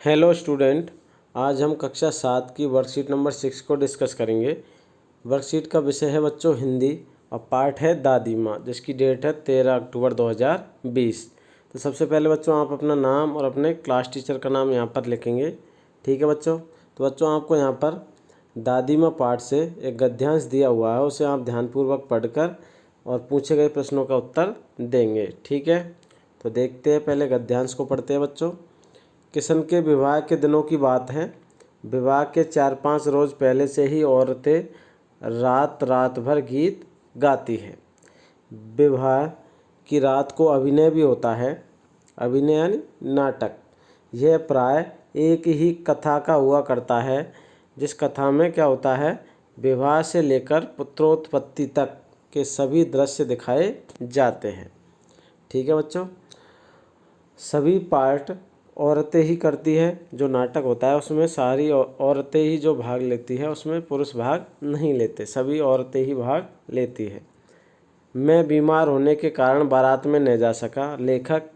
Hello student, आज हम कक्षा 7 की वर्कशीट नंबर 6 को डिस्कस करेंगे। वर्कशीट का विषय है बच्चों हिंदी और पार्ट है दादी माँ, जिसकी डेट है 13 अक्टूबर 2020। तो सबसे पहले बच्चों आप अपना नाम और अपने क्लास टीचर का नाम यहाँ पर लिखेंगे। ठीक है बच्चों। तो बच्चों आपको यहाँ पर दादी माँ पार्ट से एक गद्यांश दिया हुआ है, उसे आप ध्यानपूर्वक पढ़कर और पूछे गए प्रश्नों का उत्तर देंगे। ठीक है, तो देखते हैं, पहले गद्यांश को पढ़ते हैं बच्चों। किशन के विवाह के दिनों की बात है। विवाह के 4-5 रोज़ पहले से ही औरतें रात रात भर गीत गाती है। विवाह की रात को अभिनय भी होता है। अभिनय यानी नाटक। यह प्राय एक ही कथा का हुआ करता है, जिस कथा में क्या होता है, विवाह से लेकर पुत्रोत्पत्ति तक के सभी दृश्य दिखाए जाते हैं। ठीक है बच्चों, सभी पार्ट औरतें ही करती है। जो नाटक होता है उसमें सारी औरतें ही जो भाग लेती है, उसमें पुरुष भाग नहीं लेते, सभी औरतें ही भाग लेती है। मैं बीमार होने के कारण बारात में नहीं जा सका। लेखक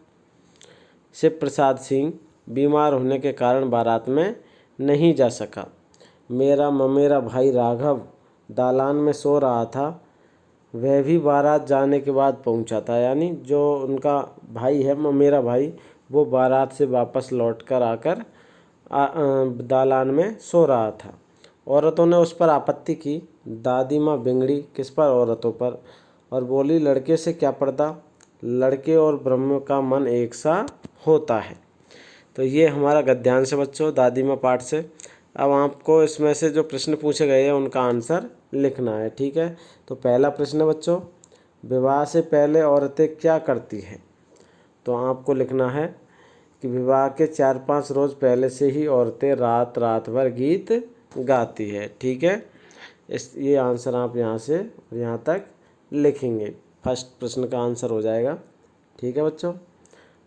शिव प्रसाद सिंह बीमार होने के कारण बारात में नहीं जा सका। मेरा ममेरा भाई राघव दालान में सो रहा था, वह भी बारात जाने के बाद पहुंचा था। यानी जो उनका भाई है, ममेरा भाई, वो बारात से वापस लौटकर आकर दालान में सो रहा था। औरतों ने उस पर आपत्ति की। दादी माँ बिगड़ी किस पर? औरतों पर, और बोली, लड़के से क्या पर्दा, लड़के और ब्रह्म का मन एक सा होता है। तो ये हमारा गद्यांश है बच्चों, दादी माँ पाठ से। अब आपको इसमें से जो प्रश्न पूछे गए हैं उनका आंसर लिखना है। ठीक है, तो पहला प्रश्न है बच्चों, विवाह से पहले औरतें क्या करती हैं? तो आपको लिखना है कि विवाह के 4-5 रोज़ पहले से ही औरतें रात रात भर गीत गाती है। ठीक है, ये आंसर आप यहाँ से यहाँ तक लिखेंगे। फर्स्ट प्रश्न का आंसर हो जाएगा। ठीक है बच्चों,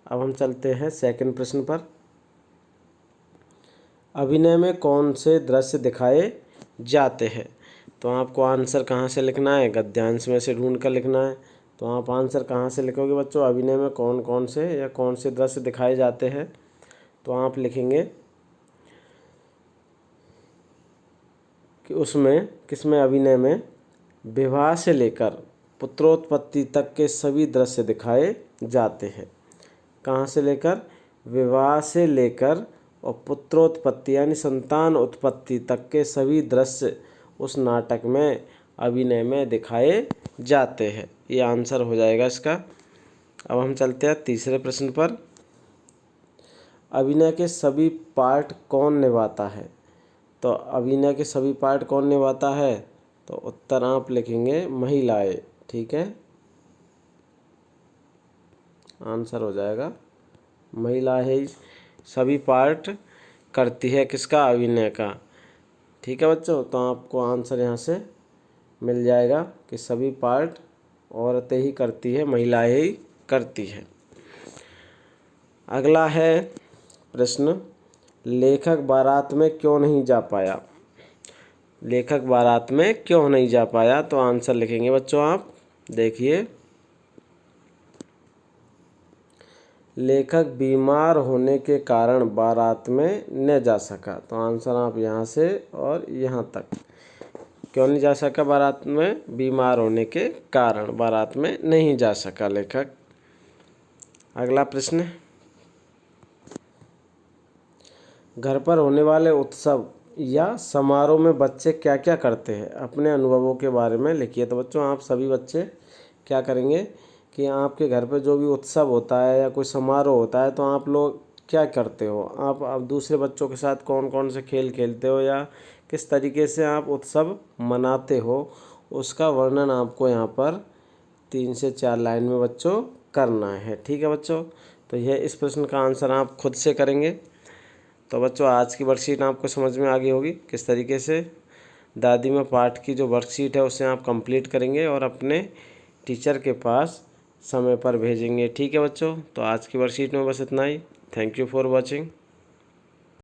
अब हम चलते हैं सेकंड प्रश्न पर। अभिनय में कौन से दृश्य दिखाए जाते हैं? तो आपको आंसर कहाँ से लिखना है? गद्यांश में से ढूंढ कर लिखना है। तो आप आंसर कहाँ से लिखोगे बच्चों? अभिनय में कौन कौन से या कौन से दृश्य दिखाए जाते हैं? तो आप लिखेंगे कि उसमें, किसमें? अभिनय में विवाह से लेकर पुत्रोत्पत्ति तक के सभी दृश्य दिखाए जाते हैं। कहाँ से लेकर? विवाह से लेकर और पुत्रोत्पत्ति यानी संतान उत्पत्ति तक के सभी दृश्य उस नाटक में, अभिनय में दिखाए जाते हैं। ये आंसर हो जाएगा इसका। अब हम चलते हैं तीसरे प्रश्न पर। अभिनय के सभी पार्ट कौन निभाता है? तो अभिनय के सभी पार्ट कौन निभाता है? तो उत्तर आप लिखेंगे महिलाएं। ठीक है, आंसर हो जाएगा महिला ही सभी पार्ट करती है। किसका? अभिनय का। ठीक है बच्चों, तो आपको आंसर यहाँ से मिल जाएगा कि सभी पार्ट औरतें ही करती है, महिलाएं ही करती है। अगला है प्रश्न, लेखक बारात में क्यों नहीं जा पाया? लेखक बारात में क्यों नहीं जा पाया? तो आंसर लिखेंगे बच्चों आप, देखिए, लेखक बीमार होने के कारण बारात में न जा सका। तो आंसर आप यहाँ से और यहाँ तक, क्यों नहीं जा सका बारात में? बीमार होने के कारण बारात में नहीं जा सका लेखक। अगला प्रश्न, घर पर होने वाले उत्सव या समारोह में बच्चे क्या क्या करते हैं? अपने अनुभवों के बारे में लिखिए। तो बच्चों आप सभी बच्चे क्या करेंगे कि आपके घर पे जो भी उत्सव होता है या कोई समारोह होता है, तो आप लोग क्या करते हो? आप दूसरे बच्चों के साथ कौन कौन से खेल खेलते हो या किस तरीके से आप उत्सव मनाते हो, उसका वर्णन आपको यहाँ पर 3 से 4 लाइन में बच्चों करना है। ठीक है बच्चों, तो यह इस प्रश्न का आंसर आप खुद से करेंगे। तो बच्चों आज की वर्कशीट आपको समझ में आ गई होगी किस तरीके से दादी माँ पाठ की जो वर्कशीट है उसे आप कंप्लीट करेंगे और अपने टीचर के पास समय पर भेजेंगे। ठीक है बच्चों, तो आज की वर्कशीट में बस इतना ही। Thank you for watching.